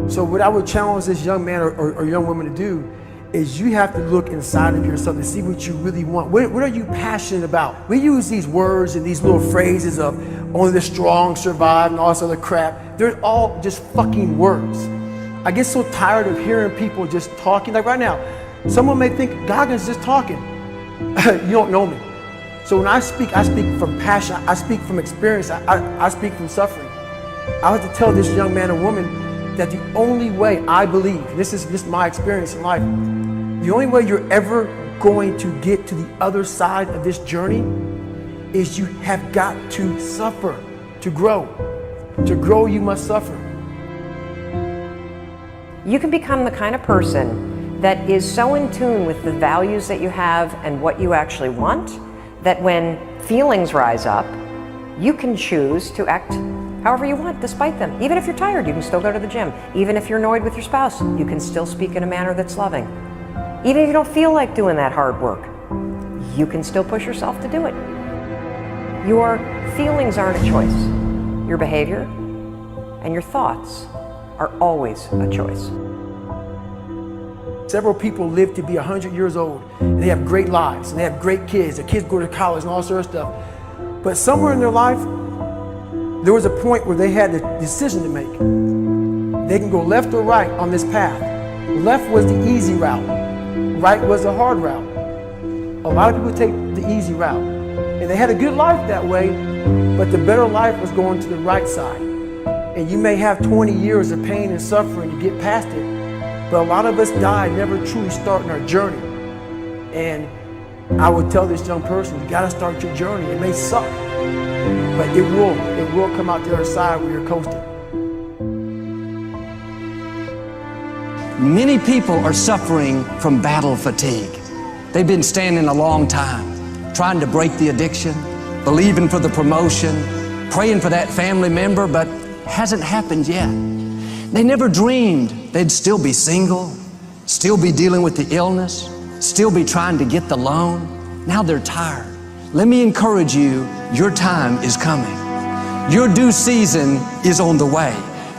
So what I would challenge this young man or young woman to do is you have to look inside of yourself to see what you really want. What are you passionate about? We use these words and these little phrases of only the strong survive and all this other crap. They're all just fucking words. I get so tired of hearing people just talking. Like right now, someone may think Goggins just talking. You don't know me. So when I speak from passion, I speak from experience, I speak from suffering. I have to tell this young man or woman that the only way I believe, this is my experience in life, the only way you're ever going to get to the other side of this journey is you have got to suffer to grow. To grow, you must suffer. You can become the kind of person that is so in tune with the values that you have and what you actually want, that when feelings rise up, you can choose to act however you want despite them. Even if you're tired, you can still go to the gym. Even if you're annoyed with your spouse, you can still speak in a manner that's loving. Even if you don't feel like doing that hard work, you can still push yourself to do it. Your feelings aren't a choice. Your behavior and your thoughts are always a choice. Several people live to be 100 years old, and they have great lives, and they have great kids. Their kids go to college and all sort of stuff. But somewhere in their life, there was a point where they had a decision to make. They can go left or right on this path. Left was the easy route. Right was the hard route. A lot of people take the easy route. And they had a good life that way, but the better life was going to the right side. And you may have 20 years of pain and suffering to get past it, but a lot of us die never truly starting our journey. And I would tell this young person, you gotta start your journey. It may suck, but it will come out the other side where you're coasting. Many people are suffering from battle fatigue. They've been standing a long time, trying to break the addiction, believing for the promotion, praying for that family member, but hasn't happened yet. They never dreamed they'd still be single, still be dealing with the illness, still be trying to get the loan. Now they're tired. Let me encourage you, your time is coming. Your due season is on the way.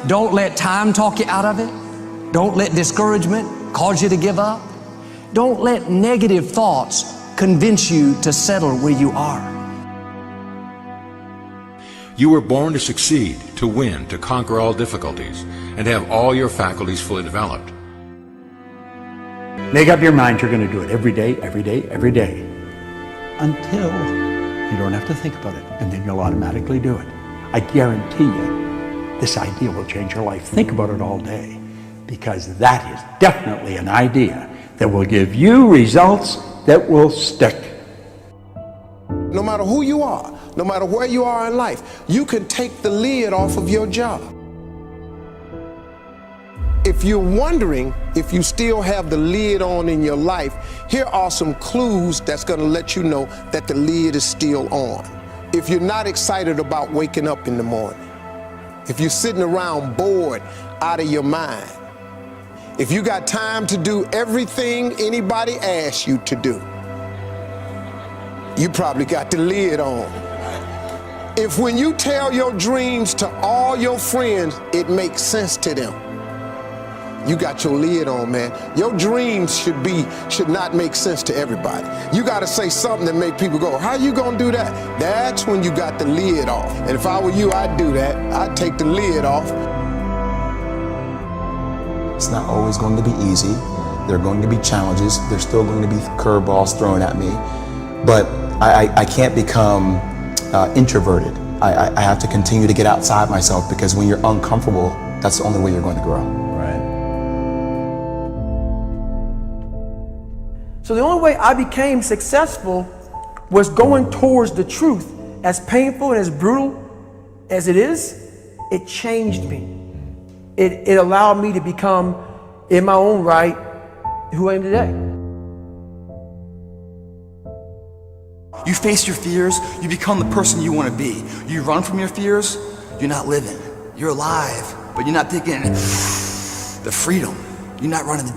Don't let time talk you out of it. Don't let discouragement cause you to give up. Don't let negative thoughts convince you to settle where you are. You were born to succeed, to win, to conquer all difficulties, and have all your faculties fully developed. Make up your mind you're going to do it every day, every day, every day, until you don't have to think about it, and then you'll automatically do it. I guarantee you, this idea will change your life. Think about it all day, because that is definitely an idea that will give you results that will stick. No matter who you are, no matter where you are in life, you can take the lid off of your job. If you're wondering if you still have the lid on in your life, here are some clues that's going to let you know that the lid is still on. If you're not excited about waking up in the morning, if you're sitting around bored out of your mind, if you got time to do everything anybody asks you to do, you probably got the lid on. If when you tell your dreams to all your friends, it makes sense to them, you got your lid on, man. Your dreams should not make sense to everybody. You got to say something that make people go, how you gonna do that? That's when you got the lid off. And if I were you, I'd do that. I'd take the lid off. It's not always going to be easy. There are going to be challenges. There's still going to be curveballs thrown at me. But I can't become introverted. I have to continue to get outside myself, because when you're uncomfortable, that's the only way you're going to grow. Right. So the only way I became successful was going towards the truth. As painful and as brutal as it is, it changed me. It allowed me to become, in my own right, who I am today. You face your fears, you become the person you want to be. You run from your fears, you're not living. You're alive, but you're not taking the freedom. You're not running the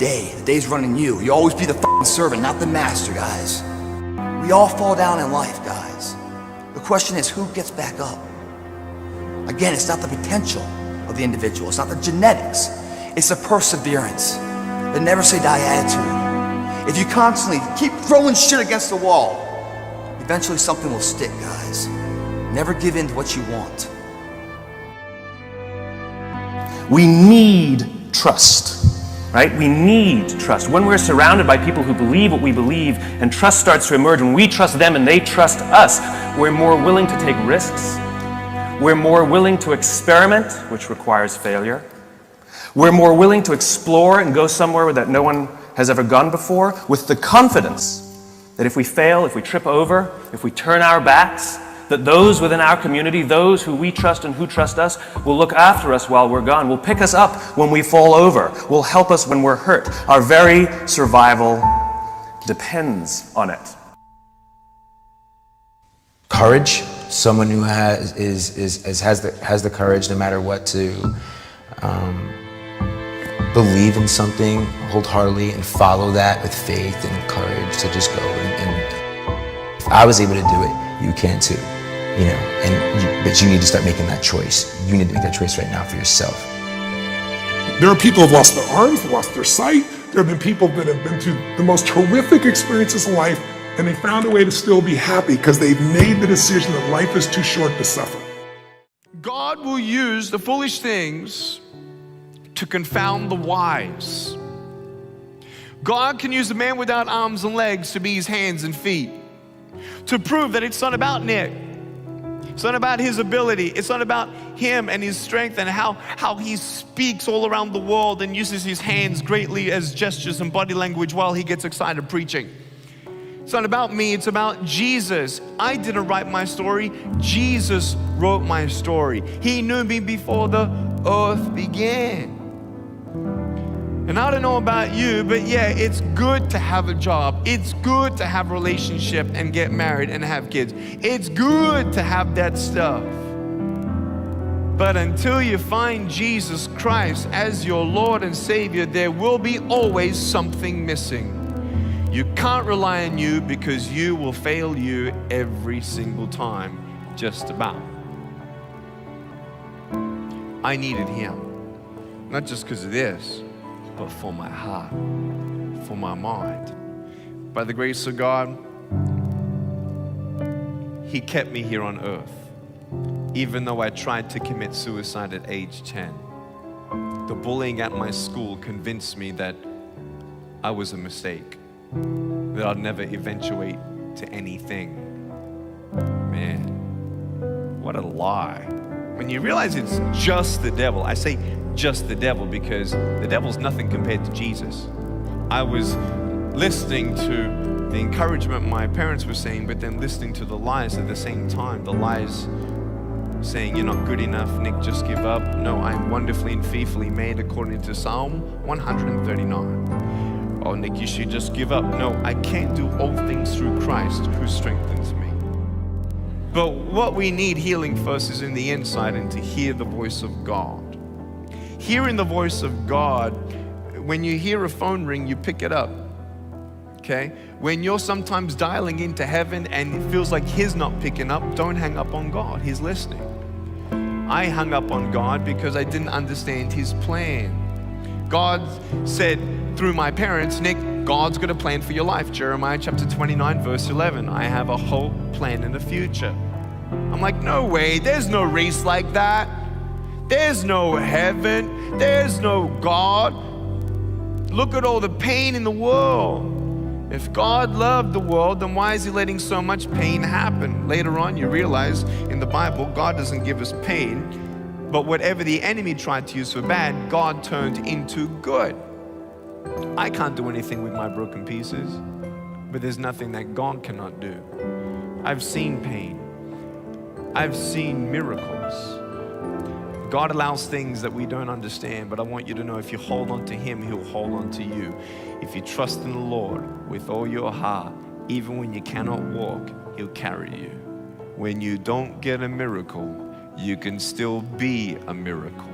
day's running you. You always be the fucking servant, not the master, guys. We all fall down in life, guys. The question is, who gets back up? Again, it's not the potential of the individual, it's not the genetics. It's a perseverance, a never say die attitude. If you constantly keep throwing shit against the wall, eventually something will stick, guys. Never give in to what you want. We need trust, right? We need trust. When we're surrounded by people who believe what we believe and trust starts to emerge, when we trust them and they trust us, we're more willing to take risks. We're more willing to experiment, which requires failure. We're more willing to explore and go somewhere that no one has ever gone before, with the confidence that if we fail, if we trip over, if we turn our backs, that those within our community, those who we trust and who trust us, will look after us while we're gone, will pick us up when we fall over, will help us when we're hurt. Our very survival depends on it. Courage, someone who has the courage no matter what to believe in something wholeheartedly and follow that with faith and courage to just go. And if I was able to do it, you can too. You know, but you need to start making that choice. You need to make that choice right now for yourself. There are people who've lost their arms, lost their sight. There have been people that have been through the most horrific experiences in life, and they found a way to still be happy because they've made the decision that life is too short to suffer. God will use the foolish things to confound the wise. God can use a man without arms and legs to be his hands and feet, to prove that it's not about Nick. It's not about his ability. It's not about him and his strength and how he speaks all around the world and uses his hands greatly as gestures and body language while he gets excited preaching. It's not about me, it's about Jesus. I didn't write my story. Jesus wrote my story. He knew me before the earth began. And I don't know about you, but yeah, it's good to have a job. It's good to have a relationship and get married and have kids. It's good to have that stuff. But until you find Jesus Christ as your Lord and Savior, there will be always something missing. You can't rely on you because you will fail you every single time, just about. I needed Him, not just because of this, but for my heart, for my mind. By the grace of God, He kept me here on earth, even though I tried to commit suicide at age 10. The bullying at my school convinced me that I was a mistake, that I'd never eventuate to anything. Man, what a lie. When you realize it's just the devil, I say just the devil because the devil's nothing compared to Jesus. I was listening to the encouragement my parents were saying, but then listening to the lies at the same time. The lies saying, you're not good enough, Nick, just give up. No, I'm wonderfully and fearfully made according to Psalm 139. Oh, Nick, you should just give up. No, I can't do all things through Christ who strengthens me. But what we need healing first is in the inside and to hear the voice of God. Hearing the voice of God, when you hear a phone ring, you pick it up, okay? When you're sometimes dialing into heaven and it feels like He's not picking up, don't hang up on God, He's listening. I hung up on God because I didn't understand His plan. God said through my parents, Nick, God's got a plan for your life. Jeremiah chapter 29, verse 11, I have a whole plan in the future. I'm like, no way, there's no race like that. There's no heaven, there's no God. Look at all the pain in the world. If God loved the world, then why is He letting so much pain happen? Later on, you realize in the Bible, God doesn't give us pain, but whatever the enemy tried to use for bad, God turned into good. I can't do anything with my broken pieces, but there's nothing that God cannot do. I've seen pain. I've seen miracles. God allows things that we don't understand, but I want you to know if you hold on to Him, He'll hold on to you. If you trust in the Lord with all your heart, even when you cannot walk, He'll carry you. When you don't get a miracle, you can still be a miracle.